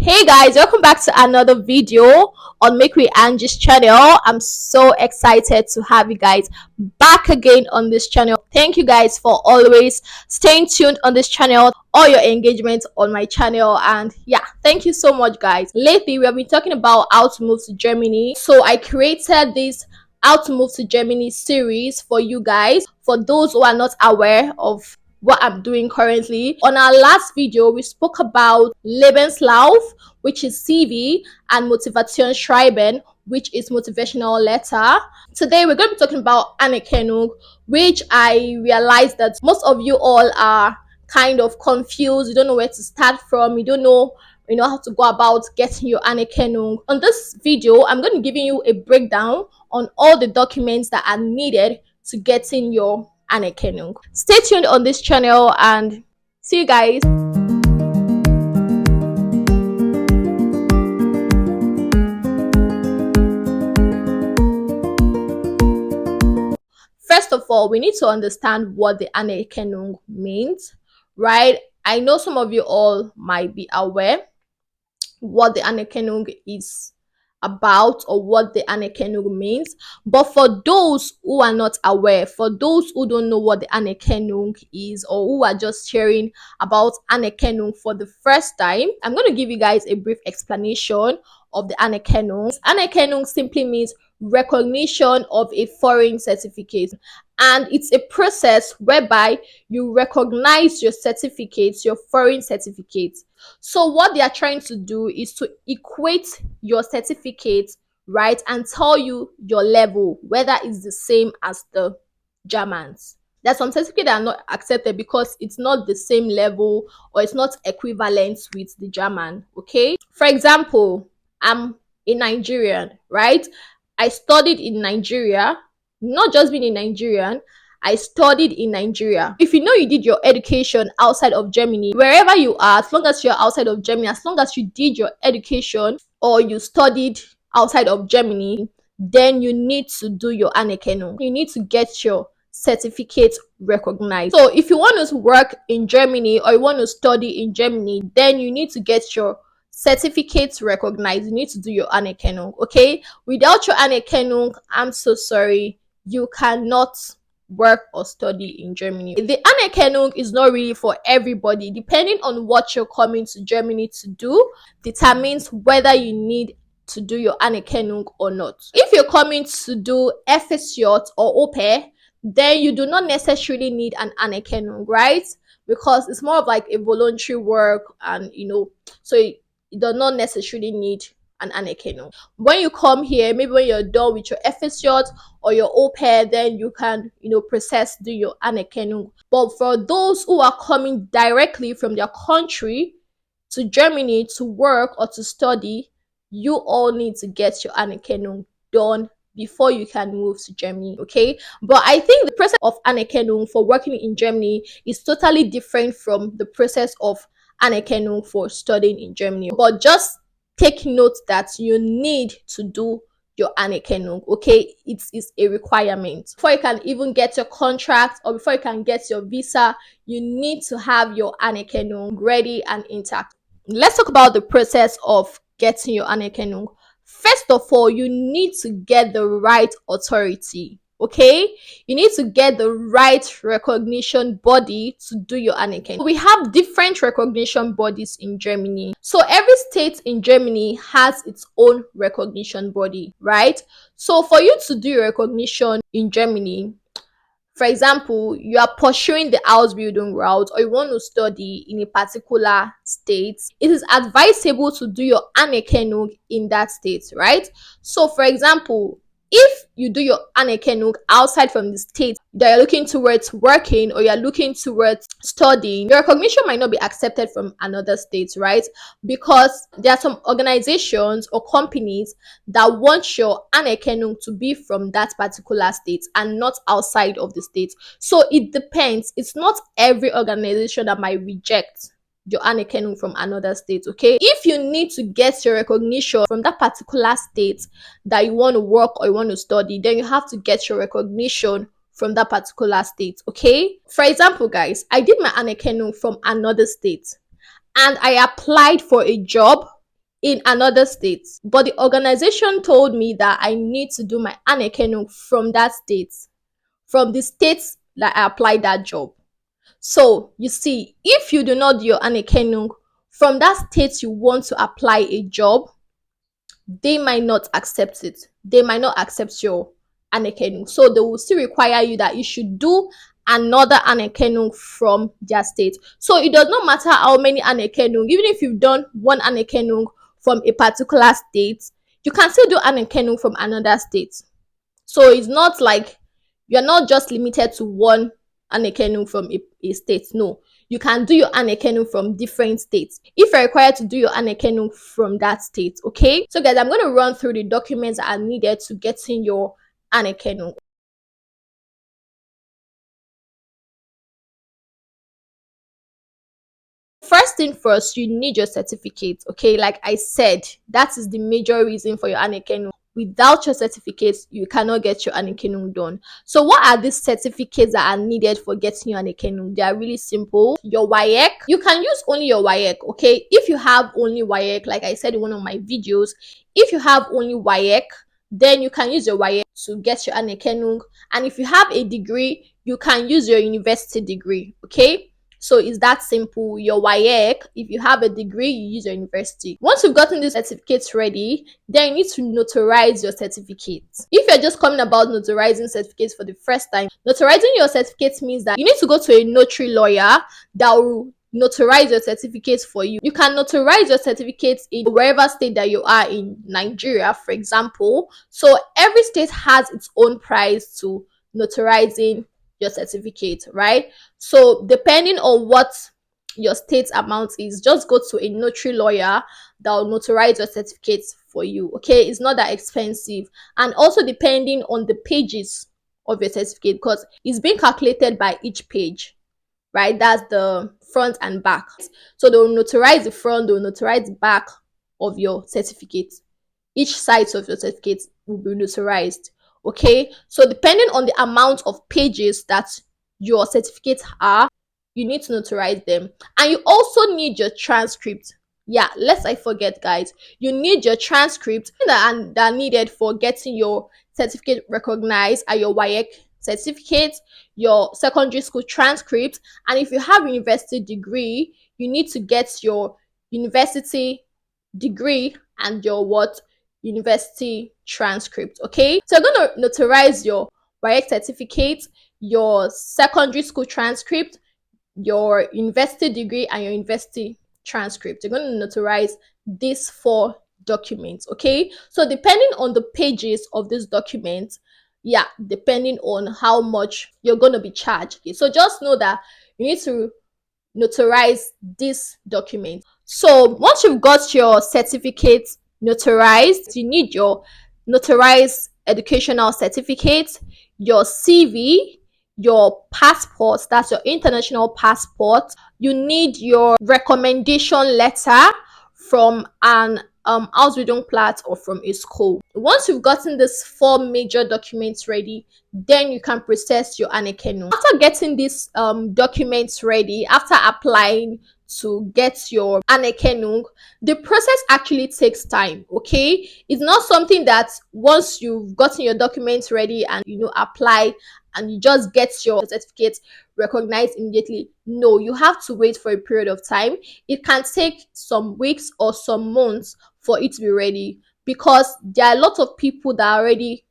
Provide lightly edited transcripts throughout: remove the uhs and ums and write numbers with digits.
Hey guys, welcome back to another video on Make We Angie's channel. I'm so excited to have you guys back again on this channel. Thank you guys for always staying tuned on this channel, all your engagement on my channel, and yeah, thank you so much guys. Lately we have been talking about how to move to Germany, so I created this how to move to Germany series for you guys, for those who are not aware of what I'm doing currently. On our last video, we spoke about Lebenslauf, which is CV, and Motivationsschreiben, which is motivational letter. Today, we're going to be talking about Anerkennung, which I realized that most of you all are kind of confused. You don't know where to start from. You don't know how to go about getting your Anerkennung. On this video, I'm going to be giving you a breakdown on all the documents that are needed to getting your Anerkennung. Stay tuned on this channel and see you guys. First of all, we need to understand what the Anerkennung means, right? I know some of you all might be aware what the Anerkennung is about or what the Anerkennung means, but for those who are not aware, for those who don't know what the Anerkennung is, or who are just hearing about Anerkennung for the first time, I'm going to give you guys a brief explanation of the Anerkennung. Anerkennung simply means recognition of a foreign certificate, and it's a process whereby you recognize your certificates, your foreign certificates. So what they are trying to do is to equate your certificate, right, and tell you your level, whether it's the same as the Germans. There's some certificates that are not accepted because it's not the same level or it's not equivalent with the German. Okay, for example, I'm a Nigerian, right? I studied in Nigeria, not just being a Nigerian, I studied in Nigeria. If you know you did your education outside of Germany, wherever you are, as long as you're outside of Germany, as long as you did your education or you studied outside of Germany, then you need to do your Anerkennung. You need to get your certificate recognized. So if you want to work in Germany or you want to study in Germany, then you need to get your certificates recognized. You need to do your Anerkennung. Okay, without your Anerkennung, I'm so sorry, you cannot work or study in Germany. The Anerkennung is not really for everybody. Depending on what you're coming to Germany to do determines whether you need to do your Anerkennung or not. If you're coming to do FSJ or au pair, then you do not necessarily need an Anerkennung, right? Because it's more of like a voluntary work, and so you do not necessarily need an Anerkennung. When you come here, maybe when you're done with your FSJ or your au pair, then you can process do your Anerkennung. But for those who are coming directly from their country to Germany to work or to study, you all need to get your Anerkennung done before you can move to Germany. Okay, but I think the process of Anerkennung for working in Germany is totally different from the process of Anerkennung for studying in Germany. But just take note that you need to do your Anerkennung. Okay, it is a requirement. Before you can even get your contract or before you can get your visa, you need to have your Anerkennung ready and intact. Let's talk about the process of getting your Anerkennung. First of all, you need to get the right authority. Okay, you need to get the right recognition body to do your Anerkennung. We have different recognition bodies in Germany. So every state in Germany has its own recognition body, right? So for you to do your recognition in Germany, for example, you are pursuing the house building route or you want to study in a particular state, it is advisable to do your Anerkennung in that state, right? So for example, if you do your Anerkennung outside from the state that you're looking towards working or you're looking towards studying, your recognition might not be accepted from another state, right? Because there are some organizations or companies that want your Anerkennung to be from that particular state and not outside of the state. So it depends. It's not every organization that might reject your Anerkennung from another state. Okay, if you need to get your recognition from that particular state that you want to work or you want to study, then you have to get your recognition from that particular state. Okay, for example guys, I did my Anerkennung from another state and I applied for a job in another state, but the organization told me that I need to do my Anerkennung from that state, from the states that I applied that job. So you see, if you do not do your Anerkennung from that state you want to apply a job, they might not accept it. They might not accept your Anerkennung. So they will still require you that you should do another Anerkennung from their state. So it does not matter how many Anerkennung, even if you've done one Anerkennung from a particular state, you can still do Anerkennung from another state. So it's not like you're not just limited to one Anerkennung from a state. No, you can do your Anerkennung from different states if you're required to do your Anerkennung from that state. Okay, so guys, I'm going to run through the documents that are needed to get in your Anerkennung. First thing first, you need your certificate. Okay, like I said, that is the major reason for your Anerkennung. Without your certificates, you cannot get your Anerkennung done. So what are these certificates that are needed for getting your Anerkennung? They are really simple. Your WAEC, you can use only your WAEC, okay? If you have only WAEC, like I said in one of my videos, if you have only WAEC, then you can use your WAEC to get your Anerkennung. And if you have a degree, you can use your university degree, okay? So it's that simple. Your WAEC, if you have a degree, you use your university. Once you've gotten these certificates ready, then you need to notarize your certificates. If you're just coming about notarizing certificates for the first time, notarizing your certificates means that you need to go to a notary lawyer that will notarize your certificates for you. You can notarize your certificates in wherever state that you are in Nigeria, for example. So every state has its own price to notarizing your certificate, right? So depending on what your state amount is, just go to a notary lawyer that will notarize your certificates for you. Okay, it's not that expensive. And also depending on the pages of your certificate, because it's being calculated by each page, right? That's the front and back. So they'll notarize the front, they'll notarize the back of your certificate. Each side of your certificate will be notarized. Okay, so depending on the amount of pages that your certificates are, you need to notarize them. And you also need your transcript. Yeah, lest I forget, guys, you need your transcript that are needed for getting your certificate recognized are your WAEC certificate, your secondary school transcript, and if you have a university degree, you need to get your university degree and your what university transcript. Okay, so you're going to notarize your WAEC certificate, your secondary school transcript, your university degree, and your university transcript. You're going to notarize these 4 documents. Okay, so depending on the pages of this document, yeah, depending on how much you're going to be charged. Okay, so just know that you need to notarize this document. So once you've got your certificate notarized, you need your notarized educational certificate, your CV, your passport, that's your international passport. You need your recommendation letter from an Ausbildungsplatz or from a school. Once you've gotten these 4 major documents ready, then you can process your Anerkennung. After getting these documents ready, after applying to get your Anerkennung, the process actually takes time. Okay, it's not something that once you've gotten your documents ready and apply and you just get your certificate recognized immediately. No, you have to wait for a period of time. It can take some weeks or some months for it to be ready, because there are a lot of people that are already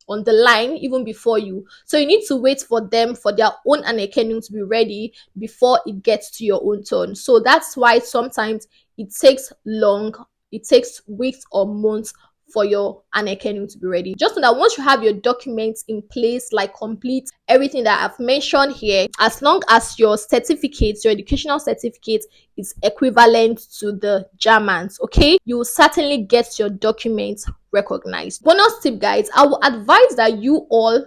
on the line even before you. So you need to wait for them for their own Anerkennung to be ready before it gets to your own turn. So that's why sometimes it takes long, it takes weeks or months for your Anerkennung to be ready. Just know that once you have your documents in place, like complete everything that I've mentioned here, as long as your certificates, your educational certificate is equivalent to the Germans, okay, you will certainly get your documents recognized. Bonus tip, guys, I will advise that you all,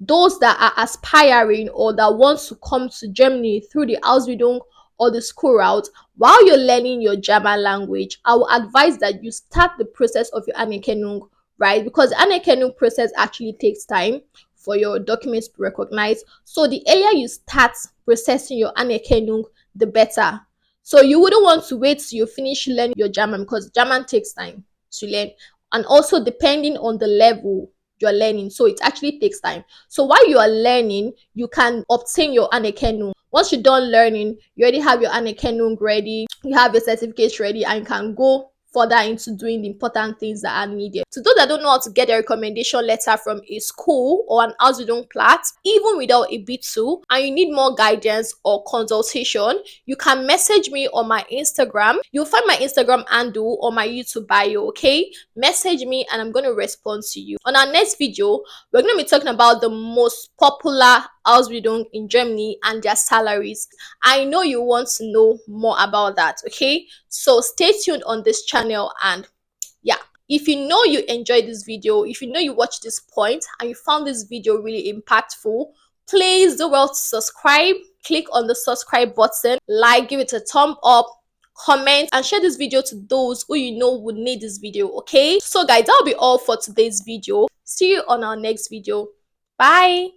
those that are aspiring or that want to come to Germany through the Ausbildung or the school route, while you're learning your German language, I will advise that you start the process of your Anerkennung, right? Because the Anerkennung process actually takes time for your documents to be recognized. So the earlier you start processing your Anerkennung, the better. So you wouldn't want to wait till you finish learning your German, because German takes time to learn, and also depending on the level you're learning, so it actually takes time. So while you are learning, you can obtain your Anerkennung. Once you're done learning, you already have your Anerkennung ready, you have your certificate ready, and you can go further into doing the important things that are needed. To those that don't know how to get a recommendation letter from a school or an Ausbildung Platz, even without a B2, and you need more guidance or consultation, you can message me on my Instagram. You'll find my Instagram handle on my YouTube bio, okay? Message me and I'm going to respond to you. On our next video, we're going to be talking about the most popular Ausbildung in Germany and their salaries. I know you want to know more about that, okay? So stay tuned on this channel, and yeah, if you know you enjoyed this video, if you know you watched this point and you found this video really impactful, please do well to subscribe. Click on the subscribe button, like, give it a thumb up, comment, and share this video to those who you know would need this video, okay? So guys, that'll be all for today's video. See you on our next video. Bye.